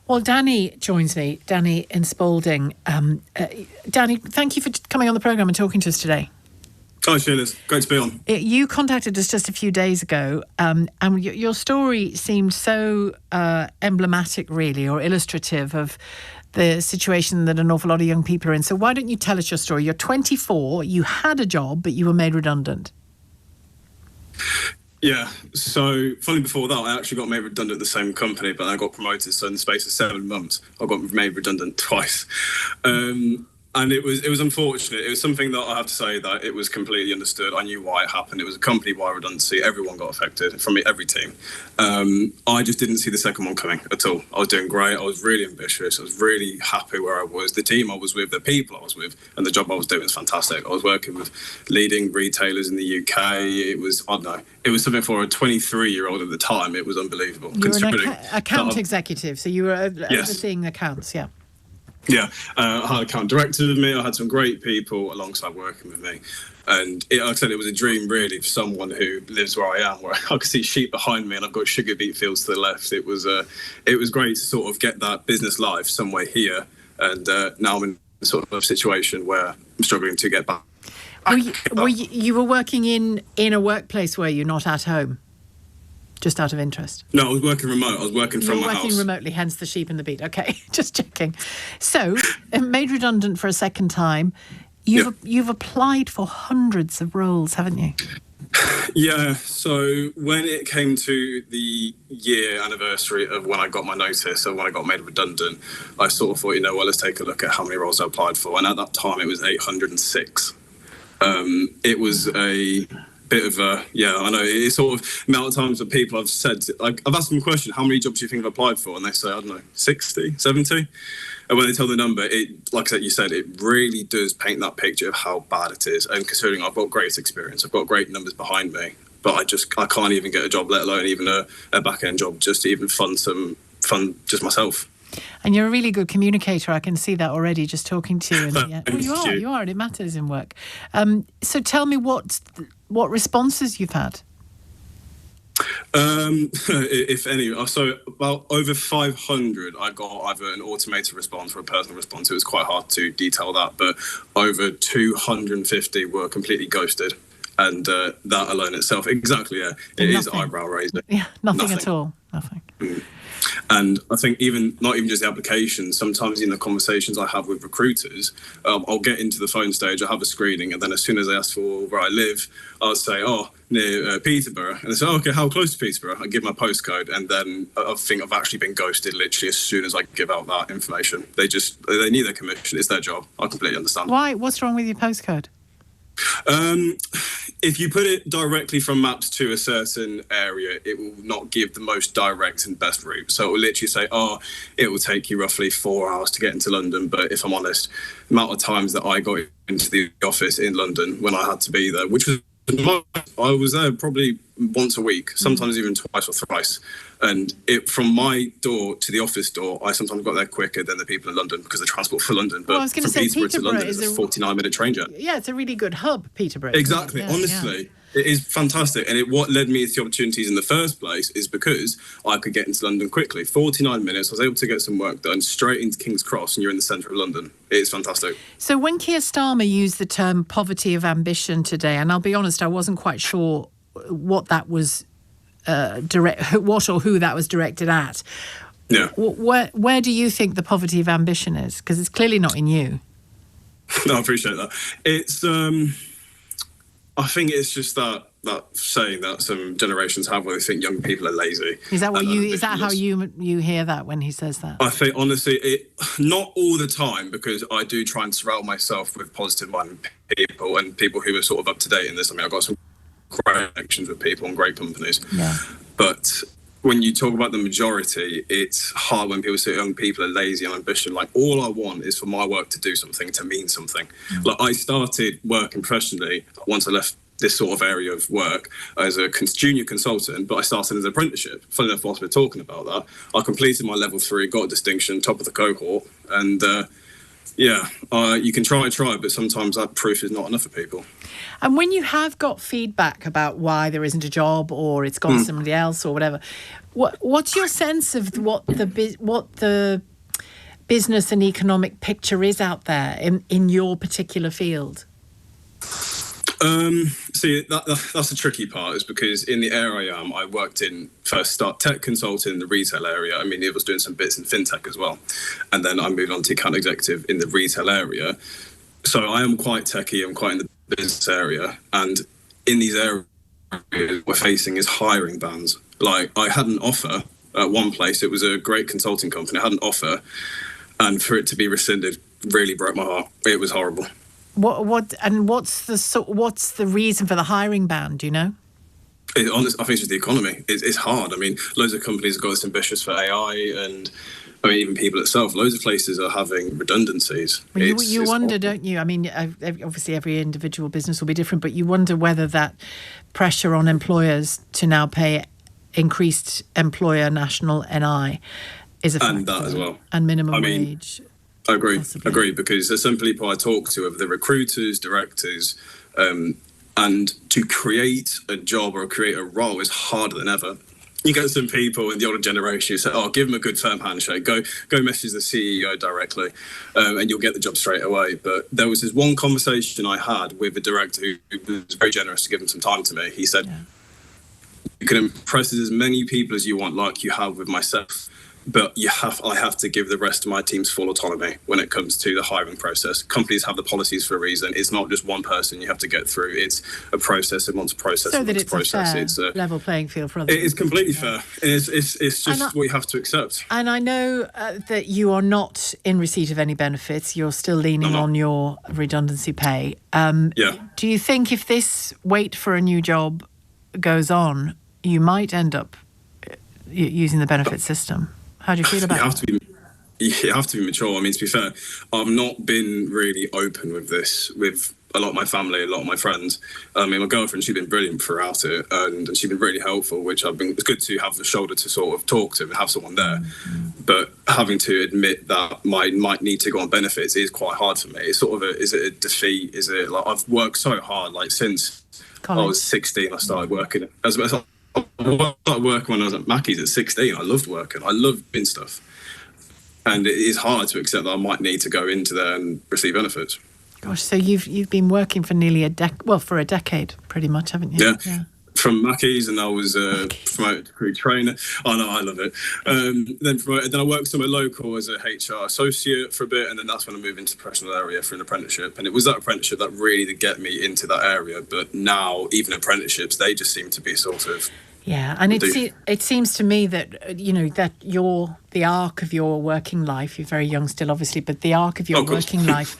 Well, Danny joins me, Danny in Spalding. Danny, thank you for coming on the programme and talking to us today. Hi, Sheila. It's great to be on. You contacted us just a few days ago, and your story seemed so emblematic, really, or illustrative of the situation that an awful lot of young people are in. So why don't you tell us your story? You're 24, you had a job, but you were made redundant. Yeah, so funny before that, I actually got made redundant at the same company, but I got promoted. So in the space of 7 months, I got made redundant twice. And it was unfortunate. It was something that I have to say that it was completely understood. I knew why it happened. It was a company-wide redundancy. Everyone got affected, from every team. I just didn't see the second one coming at all. I was doing great. I was really ambitious. I was really happy where I was. The team I was with, the people I was with, and the job I was doing was fantastic. I was working with leading retailers in the UK. It was, I don't know, it was something for a 23-year-old at the time. It was unbelievable. You were an account executive, so you were overseeing accounts, yeah. Yeah, I had account directors with me. I had some great people alongside working with me. And like I said, it was a dream, really, for someone who lives where I am, where I could see sheep behind me and I've got sugar beet fields to the left. It was great to sort of get that business life somewhere here. And now I'm in sort of a situation where I'm struggling to get back. You were working in a workplace, were you, not at home? Just out of interest? No, I was working remote. I was working from my house. You were working remotely, hence the sheep and the beet. Okay, just checking. So, made redundant for a second time. You've applied for hundreds of roles, haven't you? Yeah, so when it came to the year anniversary of when I got my notice and when I got made redundant, I sort of thought, let's take a look at how many roles I applied for. And at that time, it was 806. It was a bit of a, I know, it's sort of amount of times that people have said, like, I've asked them a question, how many jobs do you think I've applied for? And they say, I don't know, 60, 70. And when they tell the number, like you said, it really does paint that picture of how bad it is. And considering I've got great experience, I've got great numbers behind me, but I can't even get a job, let alone even a back-end job, just to even fund just myself. And you're a really good communicator. I can see that already just talking to you. And, you are, and it matters in work. So tell me what responses you've had. If any, so about over 500 I got either an automated response or a personal response. It was quite hard to detail that, but over 250 were completely ghosted. And that alone itself, exactly, it is eyebrow raising. Yeah, nothing at all. Nothing. And I think not even just the applications, sometimes in the conversations I have with recruiters, I'll get into the phone stage, I have a screening, and then as soon as they ask for where I live, I'll say, near Peterborough. And they say, okay, how close to Peterborough? I give my postcode, and then I think I've actually been ghosted literally as soon as I give out that information. They need their commission. It's their job. I completely understand. Why? What's wrong with your postcode? If you put it directly from maps to a certain area, it will not give the most direct and best route. So it will literally say, it will take you roughly 4 hours to get into London. But if I'm honest, the amount of times that I got into the office in London when I had to be there, which was, I was there probably once a week, sometimes even twice or thrice. And from my door to the office door, I sometimes got there quicker than the people in London because of transport for London. But from Peterborough to London, it's a 49-minute train journey. Yeah, it's a really good hub, Peterborough. Exactly. Honestly, it is fantastic. And what led me to the opportunities in the first place is because I could get into London quickly. 49 minutes, I was able to get some work done straight into King's Cross, and you're in the centre of London. It is fantastic. So when Keir Starmer used the term poverty of ambition today, and I'll be honest, I wasn't quite sure what that was what or who that was directed at. Yeah. Where do you think the poverty of ambition is? Because it's clearly not in you. No, I appreciate that. It's I think it's just that saying that some generations have where they think young people are lazy. Is that what is that how you hear that when he says that? I think honestly, not all the time, because I do try and surround myself with positive-minded people and people who are sort of up to date in this. I mean, I've got some great connections with people and great companies. Yeah. But when you talk about the majority, it's hard when people say young people are lazy and ambitious. Like, all I want is for my work to do something, to mean something. Like, I started working professionally once I left this sort of area of work as a junior consultant, but I started as an apprenticeship. Funny enough, whilst we're talking about that, I completed my level 3, got a distinction, top of the cohort, and Yeah, you can try, but sometimes that proof is not enough for people. And when you have got feedback about why there isn't a job or it's gone to somebody else or whatever, what's your sense of what the business and economic picture is out there in your particular field? See, that's the tricky part, is because in the area I am, I worked in tech consulting in the retail area. I mean, I was doing some bits in fintech as well. And then I moved on to account executive in the retail area. So I am quite techie, I'm quite in the business area. And in these areas we're facing is hiring bans. Like, I had an offer at one place, it was a great consulting company, I had an offer, and for it to be rescinded really broke my heart. It was horrible. What's the reason for the hiring ban? Do you know? I think it's just the economy. It's hard. I mean, loads of companies have got this ambitious for AI, and I mean, even people itself. Loads of places are having redundancies. Well, you wonder, don't you? I mean, obviously every individual business will be different, but you wonder whether that pressure on employers to now pay increased employer national NI is a factor, and that as well, and minimum wage. I agree, because there's some people I talk to, of the recruiters, directors, and to create a job or create a role is harder than ever. You get some people in the older generation who say, "Oh, give them a good firm handshake. Go message the CEO directly, and you'll get the job straight away." But there was this one conversation I had with a director who was very generous to give him some time to me. He said, "You can impress as many people as you want, like you have with myself. But I have to give the rest of my teams full autonomy when it comes to the hiring process. Companies have the policies for a reason. It's not just one person you have to get through. It's a process, and once a process, so that it's a fair level playing field for others. It is completely fair. It's just what you have to accept. And I know that you are not in receipt of any benefits. You're still leaning on your redundancy pay. Do you think if this wait for a new job goes on, you might end up using the benefit system? How do you feel about it? You have to be mature. I mean, to be fair, I've not been really open with this with a lot of my family, a lot of my friends. I mean, my girlfriend, she's been brilliant throughout it, and she's been really helpful, which it's good to have the shoulder to sort of talk to and have someone there. But having to admit that I might need to go on benefits is quite hard for me. It's sort of is it a defeat? Is it like, I've worked so hard, like since I was 16, I started working I started working when I was at Mackey's at 16. I loved working. I loved doing stuff. And it is hard to accept that I might need to go into there and receive benefits. Gosh, so you've been working for nearly for a decade, pretty much, haven't you? Yeah. From Mackey's, and I was promoted to crew trainer. Oh no, I love it. Then I worked somewhere local as a HR associate for a bit, and then that's when I moved into the professional area for an apprenticeship. And it was that apprenticeship that really did get me into that area. But now, even apprenticeships, they just seem to be sort of... Yeah, and it seems to me that, that the arc of your working life, you're very young still, obviously, but the arc of your working life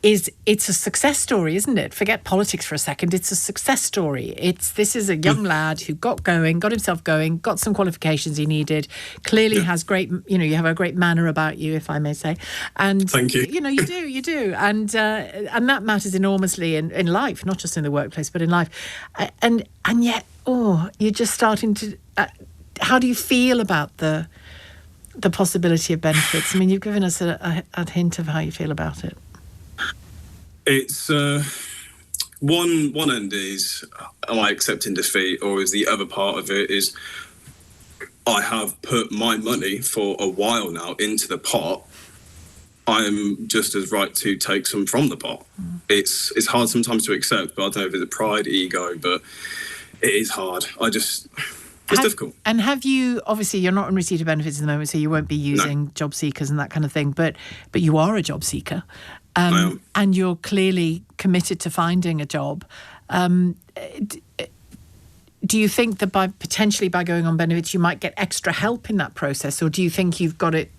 it's a success story, isn't it? Forget politics for a second. It's a success story. This is a young lad who got himself going, got some qualifications he needed, clearly has great, you have a great manner about you, if I may say. And thank you. You do. And that matters enormously in life, not just in the workplace, but in life. And yet, you're just starting to... how do you feel about the possibility of benefits? I mean, you've given us a hint of how you feel about it. It's one end is, am I accepting defeat, or is the other part of it is I have put my money for a while now into the pot. I'm just as right to take some from the pot. It's hard sometimes to accept, but I don't know if it's a pride, ego, but it is hard. It's difficult. And have you, obviously you're not in receipt of benefits at the moment, so you won't be using job seekers and that kind of thing, but you are a job seeker. And you're clearly committed to finding a job. Do you think that by going on benefits, you might get extra help in that process, or do you think you've got it?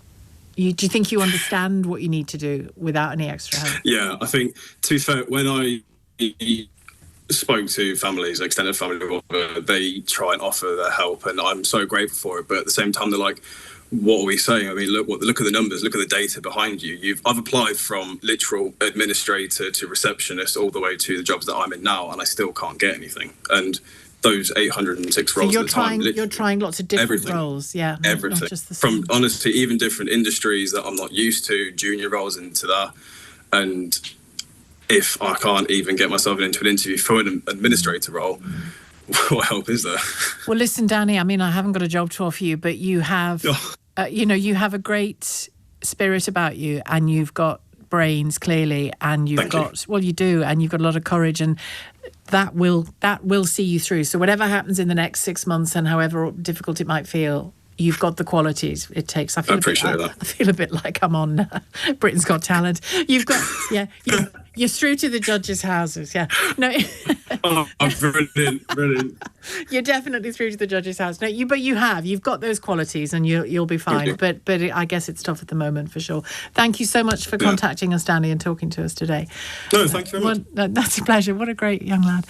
Do you think you understand what you need to do without any extra help? Yeah, I think, to be fair, when I spoke to families, extended family, they try and offer their help, and I'm so grateful for it. But at the same time, they're like, what are we saying? I mean, look at the numbers, look at the data behind you. I've applied from literal administrator to receptionist all the way to the jobs that I'm in now, and I still can't get anything. And those 806 So roles you're at the time. you're trying lots of different Everything. roles, yeah. Everything. Not just the same. From honestly, even different industries that I'm not used to, junior roles into that. And if I can't even get myself into an interview for an administrator role, what help is there? Well, listen, Danny, I mean, I haven't got a job to offer you, but you have, you have a great spirit about you, and you've got brains, clearly, and you've you do, and you've got a lot of courage, and that will see you through. So whatever happens in the next 6 months, and however difficult it might feel, you've got the qualities it takes. I appreciate that. I feel a bit like I'm on Britain's Got Talent. You've got, you're through to the judges' houses. Yeah, no. Oh, brilliant. You're definitely through to the judges' house. No, you've got those qualities, and you'll be fine. But I guess it's tough at the moment for sure. Thank you so much for contacting us, Danny, and talking to us today. No, thank you very much. That's a pleasure. What a great young lad.